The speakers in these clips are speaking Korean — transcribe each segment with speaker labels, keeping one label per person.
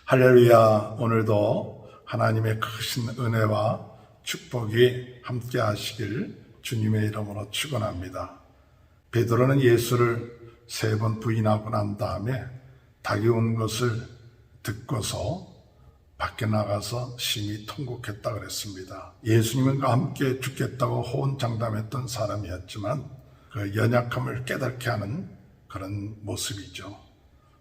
Speaker 1: 할렐루야. 오늘도 하나님의 크신 은혜와 축복이 함께 하시길 주님의 이름으로 축원합니다. 베드로는 예수를 3번 부인하고 난 다음에 닭이 온 것을 듣고서 밖에 나가서 심히 통곡했다 그랬습니다. 예수님과 함께 죽겠다고 호언장담했던 사람이었지만 그 연약함을 깨닫게 하는 그런 모습이죠.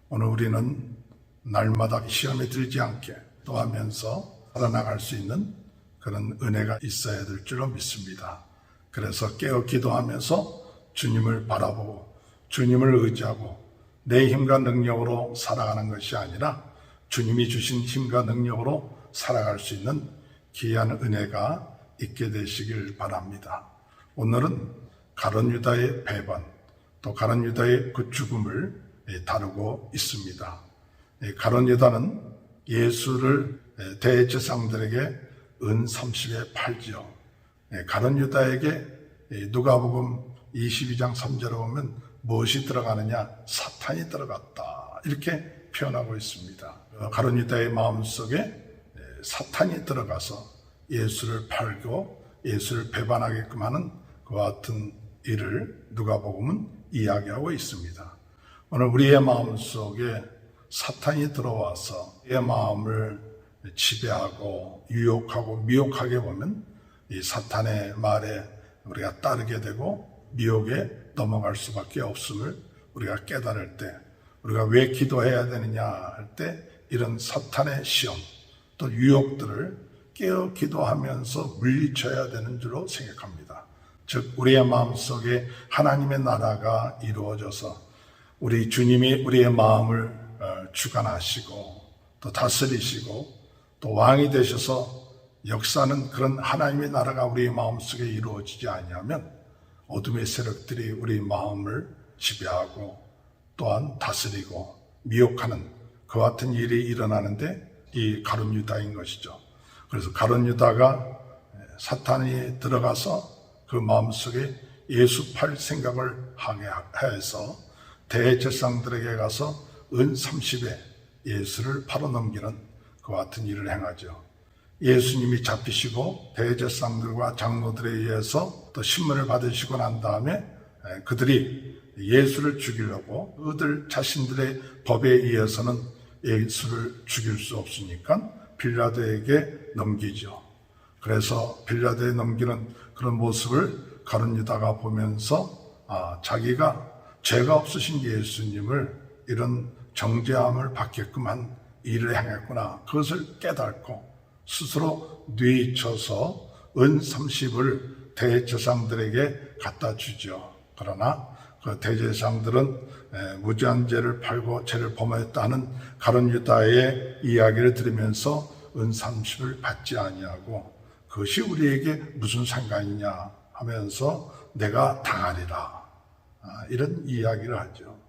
Speaker 1: 오늘 우리는 날마다 시험에 들지 않게 또하면서 살아나갈 수 있는 그런 은혜가 있어야 될 줄로 믿습니다. 그래서 깨어 기도하면서 주님을 바라보고 주님을 의지하고 내 힘과 능력으로 살아가는 것이 아니라 주님이 주신 힘과 능력으로 살아갈 수 있는 귀한 은혜가 있게 되시길 바랍니다. 오늘은 가룟 유다의 배반, 또 가룟 유다의 그 죽음을 다루고 있습니다. 가룟 유다는 예수를 대제사장들에게 은 30에 팔지요. 가룟 유다에게 누가복음 22장 3절에 보면 무엇이 들어가느냐? 사탄이 들어갔다. 이렇게 표현하고 있습니다. 가룟 유다의 마음속에 사탄이 들어가서 예수를 팔고 예수를 배반하게끔 하는 그와 같은 일을 누가복음은 이야기하고 있습니다. 오늘 우리의 마음속에 사탄이 들어와서 내 마음을 지배하고 유혹하고 미혹하게 보면 이 사탄의 말에 우리가 따르게 되고 미혹에 넘어갈 수밖에 없음을 우리가 깨달을 때, 우리가 왜 기도해야 되느냐 할 때 이런 사탄의 시험 또 유혹들을 깨어 기도하면서 물리쳐야 되는 줄로 생각합니다. 즉 우리의 마음속에 하나님의 나라가 이루어져서 우리 주님이 우리의 마음을 주관하시고 또 다스리시고 또 왕이 되셔서 역사는 그런 하나님의 나라가 우리의 마음속에 이루어지지 아니하면 어둠의 세력들이 우리 마음을 지배하고 또한 다스리고 미혹하는 그와 같은 일이 일어나는데 이 가룟 유다인 것이죠. 그래서 가룟 유다가 사탄이 들어가서 그 마음속에 예수 팔 생각을 하게 해서 대제사장들에게 가서 은 30에 예수를 팔아넘기는 그와 같은 일을 행하죠. 예수님이 잡히시고 대제사장들과 장로들에 의해서 또 신문을 받으시고 난 다음에 그들이 예수를 죽이려고 그들 자신들의 법에 의해서는 예수를 죽일 수 없으니까 빌라도에게 넘기죠. 그래서 빌라도에 넘기는 그런 모습을 가룟 유다가 보면서 자기가 죄가 없으신 예수님을 이런 정죄함을 받게끔 한 일을 행했구나. 그것을 깨닫고 스스로 뉘쳐서 은 30을 대제사장들에게 갖다 주죠. 그러나 그 대제사장들은 무죄한 죄를 팔고 죄를 범했다는 가룟 유다의 이야기를 들으면서 은 30을 받지 아니하고 그것이 우리에게 무슨 상관이냐 하면서 내가 당하리라. 이런 이야기를 하죠.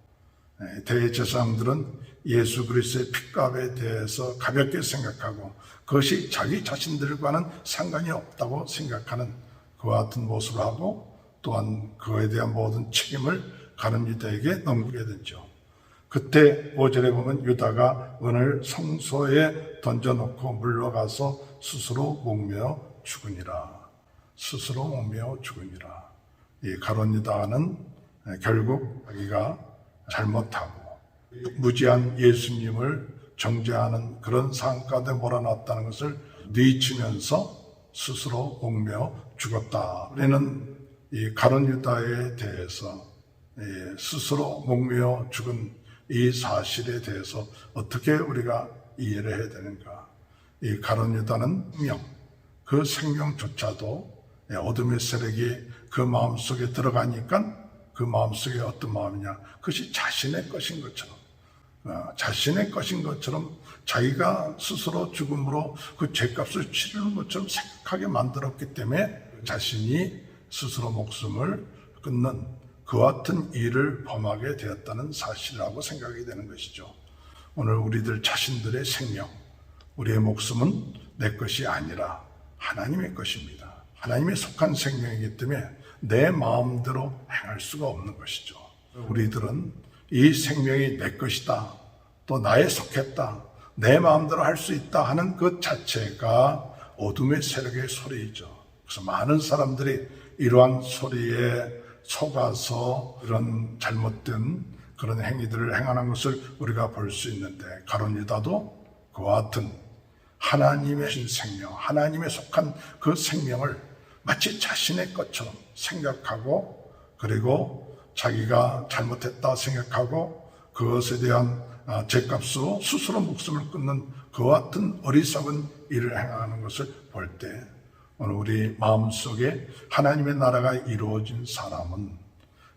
Speaker 1: 대제사장들은 예수 그리스도의 핏값에 대해서 가볍게 생각하고 그것이 자기 자신들과는 상관이 없다고 생각하는 그와 같은 모습을 하고 또한 그에 대한 모든 책임을 가룟 유다에게 넘기게 되죠. 그때 5절에 보면 유다가 은을 성소에 던져놓고 물러가서 스스로 목매어 죽으니라. 스스로 목매어 죽으니라. 이 가룟 유다는 결국 자기가 잘못하고 무지한 예수님을 정죄하는 그런 상황 가운데 몰아놨다는 것을 뉘치면서 스스로 목매어 죽었다. 우리는 이 가룟 유다에 대해서 스스로 목매어 죽은 이 사실에 대해서 어떻게 우리가 이해를 해야 되는가? 이 가룟 유다는 그 생명조차도 어둠의 세력이 그 마음속에 들어가니까 그 마음속에 어떤 마음이냐? 그것이 자신의 것인 것처럼 자기가 스스로 죽음으로 그 죄값을 치르는 것처럼 생각하게 만들었기 때문에 자신이 스스로 목숨을 끊는 그와 같은 일을 범하게 되었다는 사실이라고 생각이 되는 것이죠. 오늘 우리들 자신들의 생명, 우리의 목숨은 내 것이 아니라 하나님의 것입니다. 하나님의 속한 생명이기 때문에 내 마음대로 행할 수가 없는 것이죠. 우리들은 이 생명이 내 것이다, 또 나에 속했다, 내 마음대로 할 수 있다 하는 것 자체가 어둠의 세력의 소리이죠. 그래서 많은 사람들이 이러한 소리에 속아서 이런 잘못된 그런 행위들을 행하는 것을 우리가 볼 수 있는데, 가룟 유다도 그와 같은 하나님의 신 생명, 하나님에 속한 그 생명을 마치 자신의 것처럼 생각하고, 그리고 자기가 잘못했다 생각하고 그것에 대한 죄값으로 스스로 목숨을 끊는 그와 같은 어리석은 일을 행하는 것을 볼 때, 오늘 우리 마음속에 하나님의 나라가 이루어진 사람은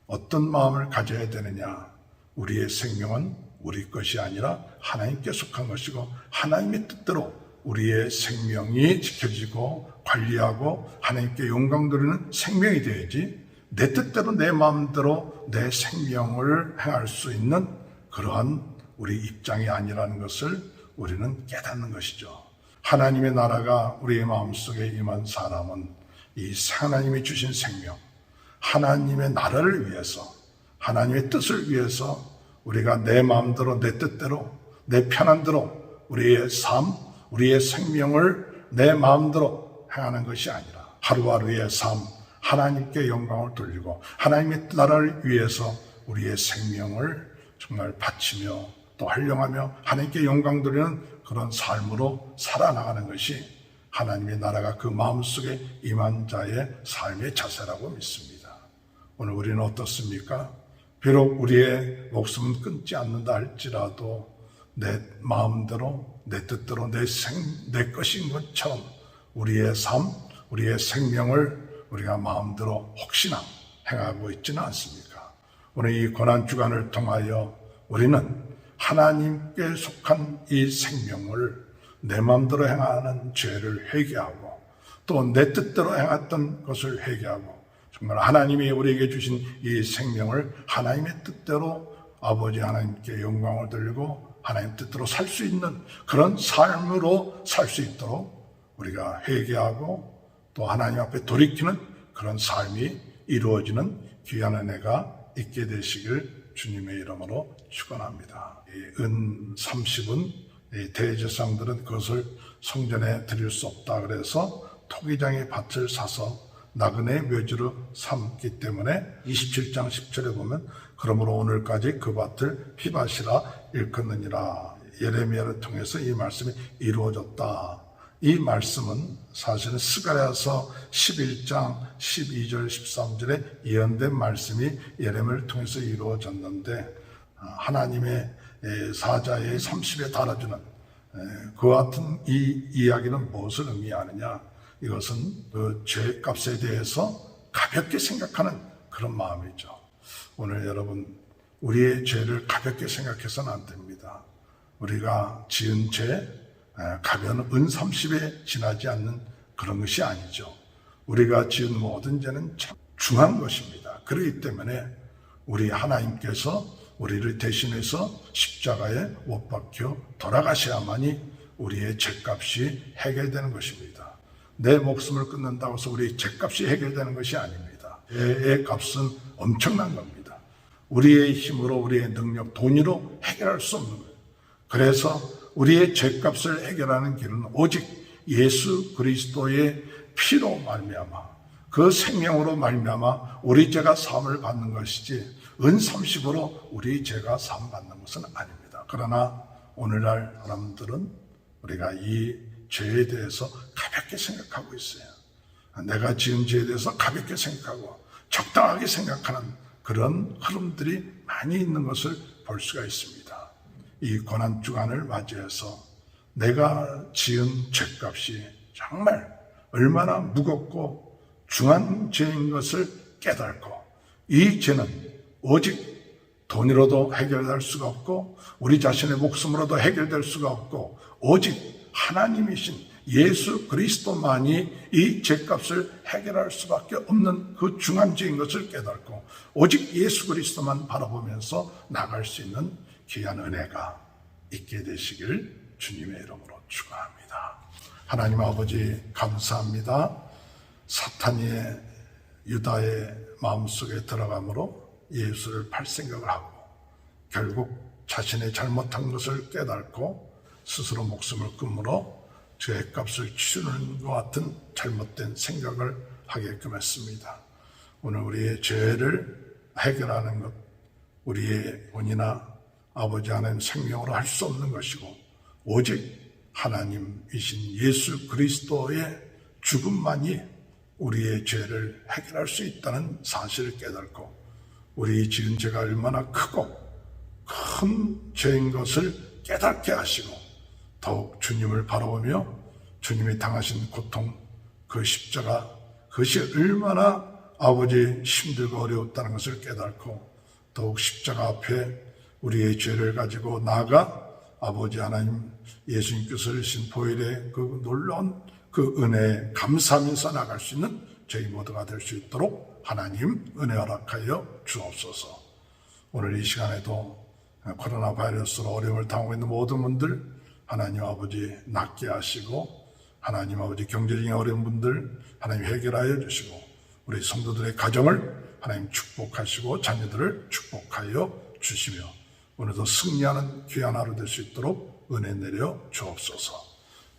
Speaker 1: 어떤 마음을 가져야 되느냐? 우리의 생명은 우리 것이 아니라 하나님께 속한 것이고, 하나님의 뜻대로 우리의 생명이 지켜지고 관리하고 하나님께 영광 돌리는 생명이 되어야지, 내 뜻대로 내 마음대로 내 생명을 행할 수 있는 그러한 우리 입장이 아니라는 것을 우리는 깨닫는 것이죠. 하나님의 나라가 우리의 마음속에 임한 사람은 이 하나님이 주신 생명, 하나님의 나라를 위해서, 하나님의 뜻을 위해서 우리가 내 마음대로 내 뜻대로 내 편한대로 우리의 삶, 우리의 생명을 내 마음대로 행하는 것이 아니라 하루하루의 삶, 하나님께 영광을 돌리고 하나님의 나라를 위해서 우리의 생명을 정말 바치며 또 활용하며 하나님께 영광 돌리는 그런 삶으로 살아나가는 것이 하나님의 나라가 그 마음속에 임한 자의 삶의 자세라고 믿습니다. 오늘 우리는 어떻습니까? 비록 우리의 목숨은 끊지 않는다 할지라도 내 마음대로 내 뜻대로 내 것인 것처럼 우리의 삶, 우리의 생명을 우리가 마음대로 혹시나 행하고 있지는 않습니까? 오늘 이 고난주간을 통하여 우리는 하나님께 속한 이 생명을 내 마음대로 행하는 죄를 회개하고 또 내 뜻대로 행했던 것을 회개하고, 정말 하나님이 우리에게 주신 이 생명을 하나님의 뜻대로 아버지 하나님께 영광을 돌리고 하나님 뜻대로 살 수 있는 그런 삶으로 살 수 있도록 우리가 회개하고 또 하나님 앞에 돌이키는 그런 삶이 이루어지는 귀한 은혜가 있게 되시길 주님의 이름으로 축원합니다. 은 30은 대제사장들은 그것을 성전에 드릴 수 없다 그래서 토기장의 밭을 사서 나그네 묘지로 삼기 때문에 27장 10절에 보면 그러므로 오늘까지 그 밭을 피밭이라 일컫느니라. 예레미야를 통해서 이 말씀이 이루어졌다. 이 말씀은 사실은 스가랴서 11장 12절 13절에 예언된 말씀이 예레미야를 통해서 이루어졌는데, 하나님의 사자의 30에 달아주는 그와 같은 이 이야기는 무엇을 의미하느냐? 이것은 그 죄값에 대해서 가볍게 생각하는 그런 마음이죠. 오늘 여러분, 우리의 죄를 가볍게 생각해서는 안 됩니다. 우리가 지은 죄, 가벼운 은 30에 지나지 않는 그런 것이 아니죠. 우리가 지은 모든 죄는 참 중한 것입니다. 그렇기 때문에 우리 하나님께서 우리를 대신해서 십자가에 못 박혀 돌아가셔야만이 우리의 죄값이 해결되는 것입니다. 내 목숨을 끊는다고 해서 우리의 죄값이 해결되는 것이 아닙니다. 죄의 값은 엄청난 겁니다. 우리의 힘으로, 우리의 능력, 돈으로 해결할 수 없는 거예요. 그래서 우리의 죄값을 해결하는 길은 오직 예수 그리스도의 피로 말미암아, 그 생명으로 말미암아 우리 죄가 사함을 받는 것이지 은 30으로 우리 죄가 사함 받는 것은 아닙니다. 그러나 오늘날 사람들은 우리가 이 죄에 대해서 가볍게 생각하고 있어요. 내가 지은 죄에 대해서 가볍게 생각하고 적당하게 생각하는 그런 흐름들이 많이 있는 것을 볼 수가 있습니다. 이 고난주간을 맞이해서 내가 지은 죄값이 정말 얼마나 무겁고 중한 죄인 것을 깨닫고, 이 죄는 오직 돈으로도 해결될 수가 없고 우리 자신의 목숨으로도 해결될 수가 없고 오직 하나님이신 예수 그리스도만이 이 죄값을 해결할 수밖에 없는 그 중한 죄인 것을 깨닫고 오직 예수 그리스도만 바라보면서 나갈 수 있는 귀한 은혜가 있게 되시길 주님의 이름으로 축원합니다. 하나님 아버지 감사합니다. 사탄이 유다의 마음속에 들어감으로 예수를 팔 생각을 하고 결국 자신의 잘못한 것을 깨닫고 스스로 목숨을 끊으로 죄값을 치르는 것 같은 잘못된 생각을 하게끔 했습니다. 오늘 우리의 죄를 해결하는 것, 우리의 본이나 아버지 하나님 생명으로 할 수 없는 것이고 오직 하나님이신 예수 그리스도의 죽음만이 우리의 죄를 해결할 수 있다는 사실을 깨닫고 우리 지은 죄가 얼마나 크고 큰 죄인 것을 깨닫게 하시고 더욱 주님을 바라보며 주님이 당하신 고통, 그 십자가, 그것이 얼마나 아버지 힘들고 어려웠다는 것을 깨닫고 더욱 십자가 앞에 우리의 죄를 가지고 나아가 아버지 하나님 예수님께서 주신 보혈의 그 놀라운 그 은혜에 감사하면서 나갈 수 있는 저희 모두가 될 수 있도록 하나님 은혜 허락하여 주옵소서. 오늘 이 시간에도 코로나 바이러스로 어려움을 당하고 있는 모든 분들 하나님 아버지 낫게 하시고 하나님 아버지 경제적인 어려운 분들 하나님 해결하여 주시고 우리 성도들의 가정을 하나님 축복하시고 자녀들을 축복하여 주시며 오늘도 승리하는 귀한 하루 될 수 있도록 은혜 내려 주옵소서.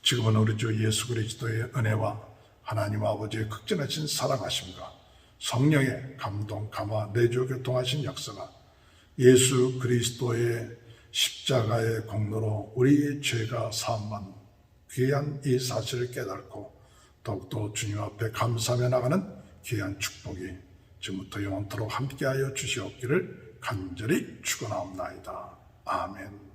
Speaker 1: 지금은 우리 주 예수 그리스도의 은혜와 하나님 아버지의 극진하신 사랑하심과 성령의 감동, 감화, 내주 교통하신 역사가 예수 그리스도의 십자가의 공로로 우리의 죄가 사함만 귀한 이 사실을 깨닫고 더욱더 주님 앞에 감사하며 나가는 귀한 축복이 지금부터 영원토록 함께하여 주시옵기를 간절히 축원하옵나이다. 아멘.